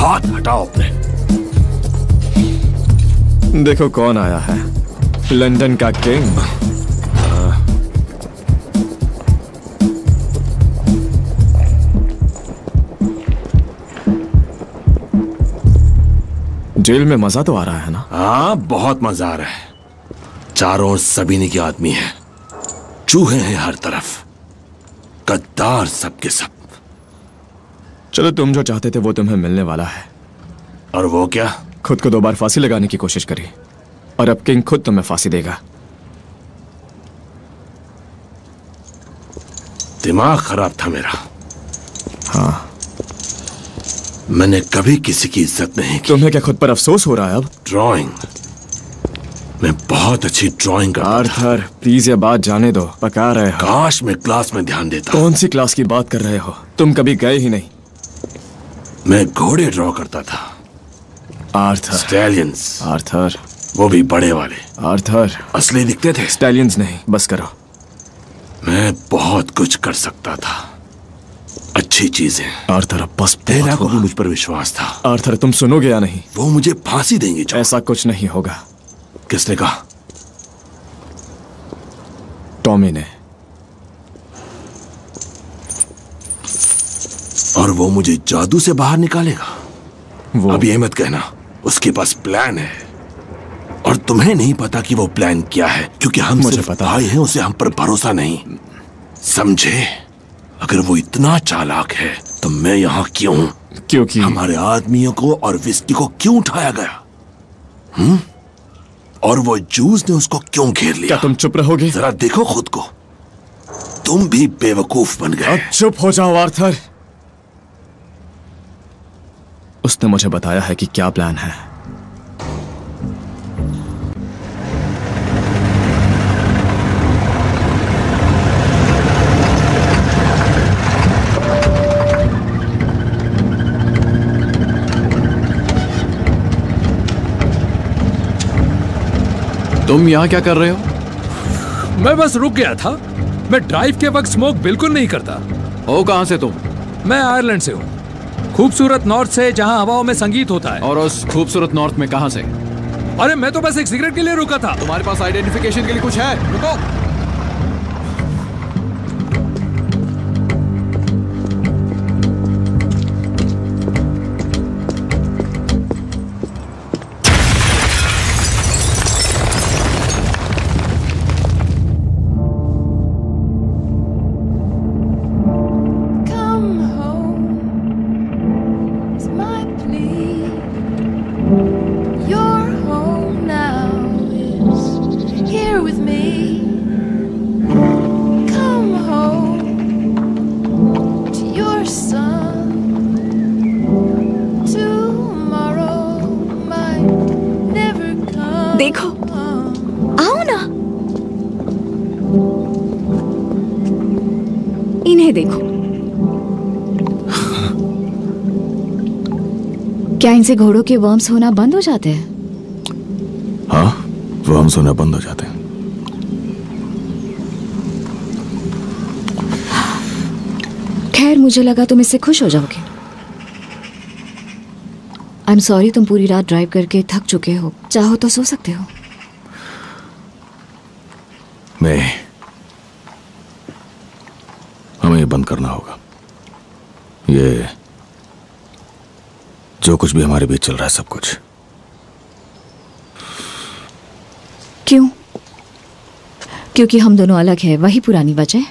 हाथ हटाओ अपने। देखो कौन आया है, लंदन का किंग। जेल में मजा तो आ रहा है ना? हाँ, बहुत मजा आ रहा है। चारों ओर सबीने के आदमी हैं, चूहे हैं हर तरफ, गद्दार सबके सब। चलो, तुम जो चाहते थे वो तुम्हें मिलने वाला है। और वो क्या? खुद को 2 बार फांसी लगाने की कोशिश करी, और अब किंग खुद तुम्हें फांसी देगा। दिमाग खराब था मेरा। हाँ, मैंने कभी किसी की इज्जत नहीं की। तुम्हें क्या खुद पर अफसोस हो रहा है अब? ड्राइंग, मैं बहुत अच्छी ड्राइंग करता था। आर्थर, प्लीज ये बात जाने दो, पका रहे हो। काश मैं क्लास में ध्यान देता। कौन सी क्लास की बात कर रहे हो? तुम कभी गए ही नहीं। मैं घोड़े ड्रॉ करता था। आर्थर। स्टैलियंस। आर्थर। वो भी बड़े वाले। आर्थर। असली दिखते थे। स्टैलियंस नहीं, बस करो। मैं बहुत कुछ कर सकता था, अच्छी चीजें। आर्थर, बस तेरा को भी मुझ पर विश्वास था। आर्थर, तुम सुनोगे या नहीं? वो मुझे फांसी देंगे। ऐसा कुछ नहीं होगा। किसने कहा? टॉमी ने। और वो मुझे जादू से बाहर निकालेगा? वो अब ये मत कहना उसके पास प्लान है, और तुम्हें नहीं पता कि वो प्लान क्या है, क्योंकि हम सिर्फ भाई हैं, उसे हम पर भरोसा नहीं, समझे? अगर वो इतना चालाक है तो मैं यहाँ क्यों? क्योंकि हमारे आदमियों को और विस्की को क्यों उठाया गया? और वो जूस ने उसको क्यों घेर लिया? क्या तुम चुप रहोगे? जरा देखो खुद को, तुम भी बेवकूफ बन गए। चुप हो जाओ आर्थर। उसने मुझे बताया है कि क्या प्लान है। तुम यहाँ क्या कर रहे हो? मैं बस रुक गया था। मैं ड्राइव के वक्त स्मोक बिल्कुल नहीं करता। हो कहाँ से तुम? मैं आयरलैंड से हूँ, खूबसूरत नॉर्थ से, जहाँ हवाओं में संगीत होता है। और उस खूबसूरत नॉर्थ में कहाँ से? अरे मैं तो बस एक सिगरेट के लिए रुका था। तुम्हारे पास आइडेंटिफिकेशन के लिए कुछ है? रुको। देखो, आओ ना, इन्हें देखो। क्या इनसे घोड़ों के वर्म्स होना बंद हो जाते हैं? हाँ, वर्म्स होना बंद हो जाते हैं। खैर, मुझे लगा तुम इससे खुश हो जाओगे। आई एम सॉरी, तुम पूरी रात ड्राइव करके थक चुके हो। चाहो तो सो सकते हो। नहीं, हमें ये बंद करना होगा। ये जो कुछ भी हमारे बीच चल रहा है, सब कुछ। क्यों? क्योंकि हम दोनों अलग हैं, वही पुरानी वजह?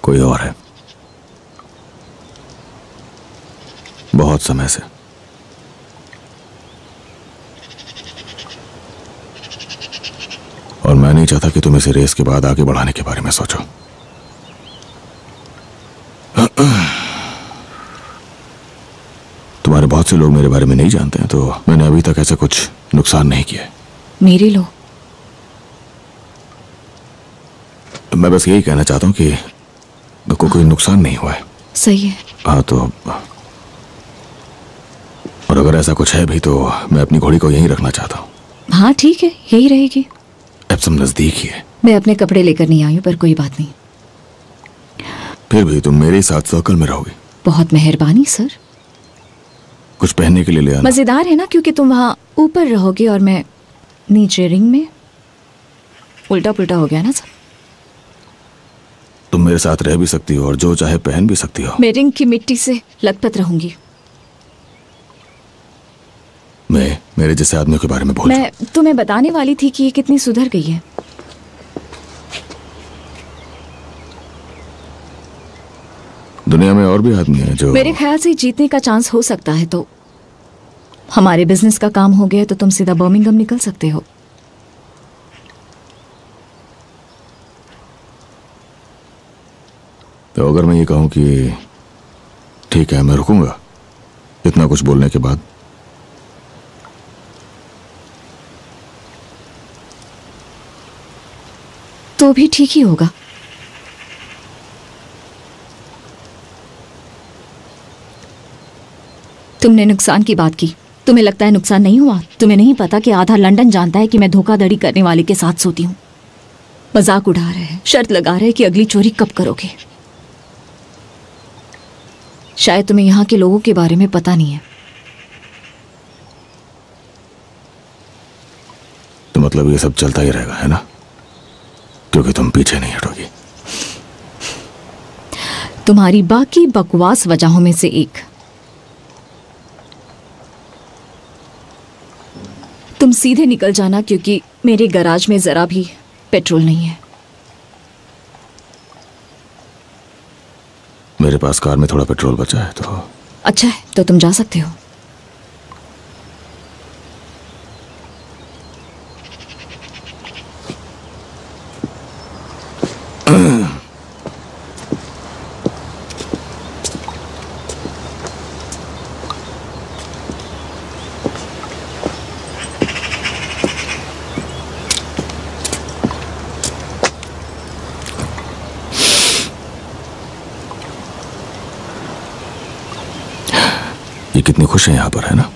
कोई और है। बहुत समय से। और मैं नहीं चाहता कि तुम इसे रेस के बाद आगे बढ़ाने के बारे में सोचो। तुम्हारे बहुत से लोग मेरे बारे में नहीं जानते हैं, तो मैंने अभी तक ऐसा कुछ नुकसान नहीं किया। मेरे लोग? मैं बस यही कहना चाहता हूँ कि कोई नुकसान नहीं हुआ है। सही है। हाँ, तो और अगर ऐसा कुछ है भी तो मैं अपनी घोड़ी को यहीं रखना चाहता हूँ। हाँ ठीक है, यही रहेगी। एप्सम नजदीक ही है। मैं अपने कपड़े लेकर नहीं आई हूँ, पर कोई बात नहीं। फिर भी तुम मेरे साथ सर्कल में रहोगी। बहुत मेहरबानी सर। कुछ पहनने के लिए ले आना। मजेदार है ना, क्योंकि तुम वहां ऊपर रहोगे और मैं नीचे रिंग में। उल्टा पुल्टा हो गया ना सब। तुम मेरे साथ रह भी सकती हो और जो चाहे पहन भी सकती हो। मैं रिंग की मिट्टी से लथपथ रहूंगी। मैं मेरे जैसे आदमी के बारे में बोल। मैं तुम्हें बताने वाली थी कि ये कितनी सुधर गई है। दुनिया में और भी आदमी हैं जो मेरे ख्याल से जीतने का चांस हो सकता है, तो हमारे बिजनेस का काम हो गया तो तुम सीधा बर्मिंघम निकल सकते हो। तो अगर मैं ये कहूं कि ठीक है मैं रुकूंगा इतना कुछ बोलने के बाद, तो भी ठीक ही होगा। तुमने नुकसान की बात की। तुम्हें लगता है नुकसान नहीं हुआ? तुम्हें नहीं पता कि आधा लंदन जानता है कि मैं धोखाधड़ी करने वाले के साथ सोती हूँ। मजाक उड़ा रहे हैं, शर्त लगा रहे हैं कि अगली चोरी कब करोगे। शायद तुम्हें यहाँ के लोगों के बारे में पता नहीं है। तो मतलब ये सब चलता ही रहेगा, है ना? क्योंकि तुम पीछे नहीं हटोगी। तुम्हारी बाकी बकवास वजहों में से एक, तुम सीधे निकल जाना क्योंकि मेरे गैराज में जरा भी पेट्रोल नहीं है। मेरे पास कार में थोड़ा पेट्रोल बचा है तो। अच्छा है, तो तुम जा सकते हो। ये कितनी खुश है यहां पर, है ना?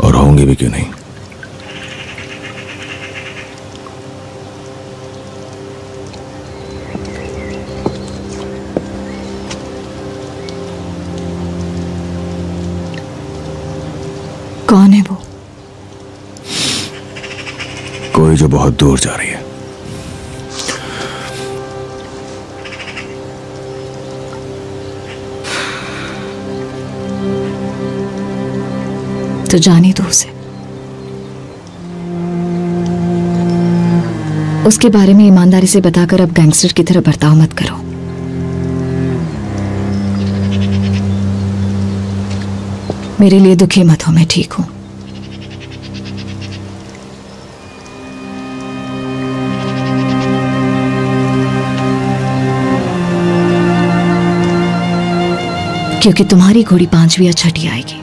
और होंगे भी क्यों नहीं। कौन है वो? कोई जो बहुत दूर जा रही है। तो जाने दो उसे। उसके बारे में ईमानदारी से बताकर अब गैंगस्टर की तरह बर्ताव मत करो। मेरे लिए दुखी मत हो, मैं ठीक हूं। क्योंकि तुम्हारी घोड़ी 5वीं या 6ठी आएगी,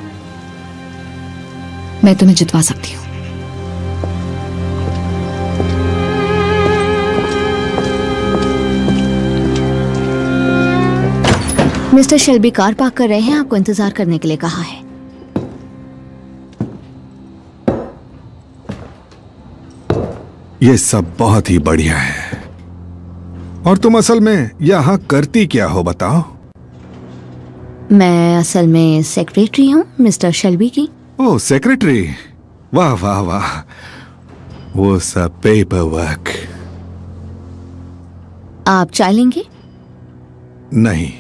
मैं तुम्हें जितवा सकती हूँ। मिस्टर शेल्बी कार पार्क कर रहे हैं, आपको इंतजार करने के लिए कहा है। ये सब बहुत ही बढ़िया है। और तुम असल में यहां करती क्या हो बताओ? मैं असल में सेक्रेटरी हूँ मिस्टर शेल्बी की। ओह सेक्रेटरी, वाह वाह वाह। वो सब पेपर वर्क। आप चाय लेंगे? नहीं।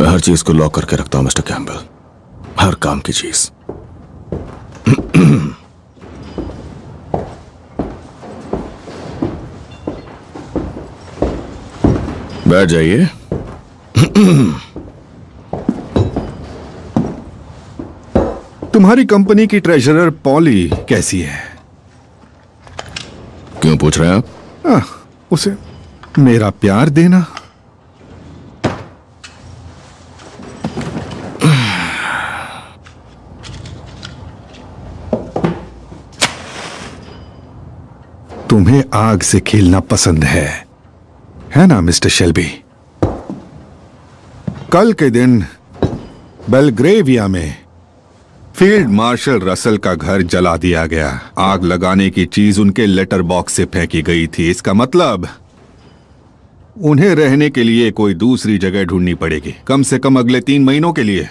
हर चीज को लॉक करके रखता हूं मिस्टर कैम्बल, हर काम की चीज। बैठ जाइए। तुम्हारी कंपनी की ट्रेजरर पॉली कैसी है? क्यों पूछ रहे हैं आप? उसे मेरा प्यार देना। तुम्हें आग से खेलना पसंद है ना मिस्टर शेल्बी? कल के दिन बेलग्रेविया में फील्ड मार्शल रसल का घर जला दिया गया। आग लगाने की चीज उनके लेटर बॉक्स से फेंकी गई थी। इसका मतलब उन्हें रहने के लिए कोई दूसरी जगह ढूंढनी पड़ेगी, कम से कम अगले 3 महीनों के लिए।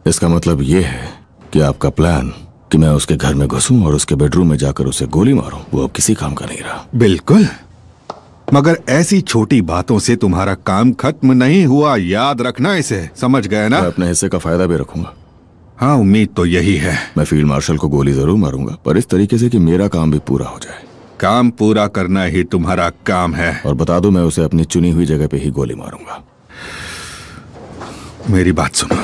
इसका मतलब यह है कि आपका प्लान कि मैं उसके घर में घुसूं और उसके बेडरूम में जाकर उसे गोली मारूं, वो अब किसी काम का नहीं रहा। बिल्कुल, मगर ऐसी छोटी बातों से तुम्हारा काम खत्म नहीं हुआ। याद रखना इसे, समझ गए ना? मैं अपने हिस्से का फायदा भी रखूंगा। हाँ, उम्मीद तो यही है। मैं फील्ड मार्शल को गोली जरूर मारूंगा, पर इस तरीके से कि मेरा काम भी पूरा हो जाए। काम पूरा करना ही तुम्हारा काम है। और बता दो, मैं उसे अपनी चुनी हुई जगह पे ही गोली मारूंगा। मेरी बात सुनो,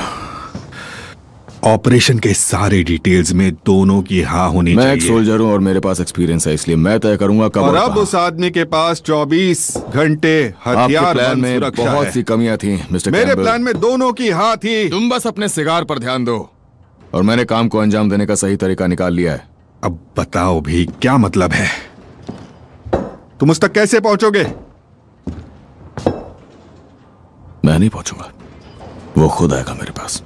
ऑपरेशन के सारे डिटेल्स में दोनों की हाँ होनी चाहिए। मैं एक सोल्जर हूं और मेरे पास एक्सपीरियंस है, इसलिए मैं तय करूंगा कब और अब उस आदमी के पास 24 घंटे हथियार प्लान में बहुत सी कमियां थी मिस्टर मेरे प्लान में दोनों की हाँ थी। तुम बस अपने सिगार पर ध्यान दो और मैंने काम को अंजाम देने का सही तरीका निकाल लिया है। अब बताओ भी, क्या मतलब है? तुम उस तक कैसे पहुंचोगे? मैं नहीं पहुंचूंगा, वो खुद आएगा मेरे पास।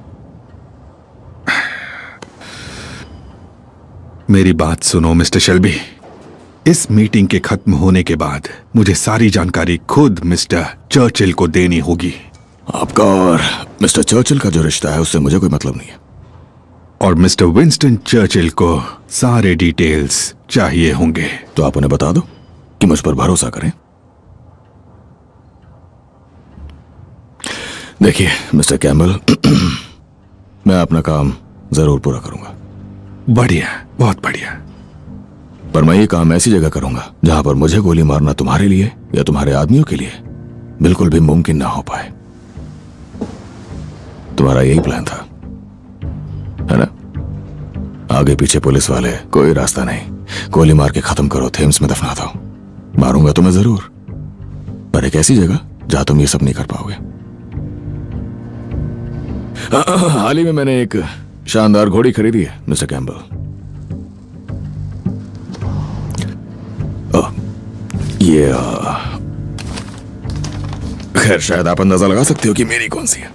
मेरी बात सुनो मिस्टर शेल्बी, इस मीटिंग के खत्म होने के बाद मुझे सारी जानकारी खुद मिस्टर चर्चिल को देनी होगी। आपका और मिस्टर चर्चिल का जो रिश्ता है उससे मुझे कोई मतलब नहीं है। और मिस्टर विंस्टन चर्चिल को सारे डिटेल्स चाहिए होंगे। तो आप उन्हें बता दो कि मुझ पर भरोसा करें। देखिए मिस्टर कैम्बल, मैं अपना काम जरूर पूरा करूंगा। बढ़िया, बहुत बढ़िया। पर मैं ये काम ऐसी जगह करूंगा जहां पर मुझे गोली मारना तुम्हारे लिए या तुम्हारे आदमियों के लिए बिल्कुल भी मुमकिन ना हो पाए। तुम्हारा यही प्लान था, है ना? आगे पीछे पुलिस वाले, कोई रास्ता नहीं। गोली मार के खत्म करो, थेम्स में दफना दो। मारूंगा तो मैं जरूर, पर एक ऐसी जगह जहां तुम ये सब नहीं कर पाओगे। हाल ही में मैंने एक शानदार घोड़ी खरीदी है मिस्टर कैम्बल। ये खैर शायद आप अंदाजा लगा सकते हो कि मेरी कौन सी है।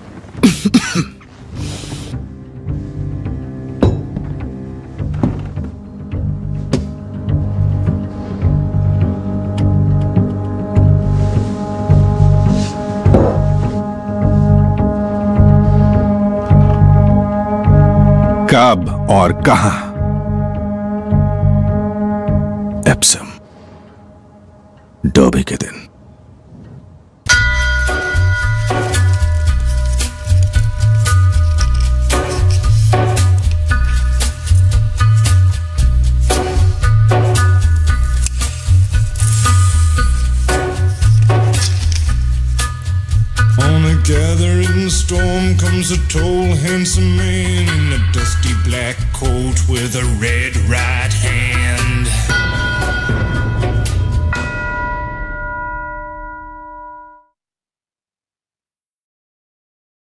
कब और कहां? एप्सम, डर्बी के दिन। On a gathering storm comes a tall, handsome man in a dusty black coat with a red ride.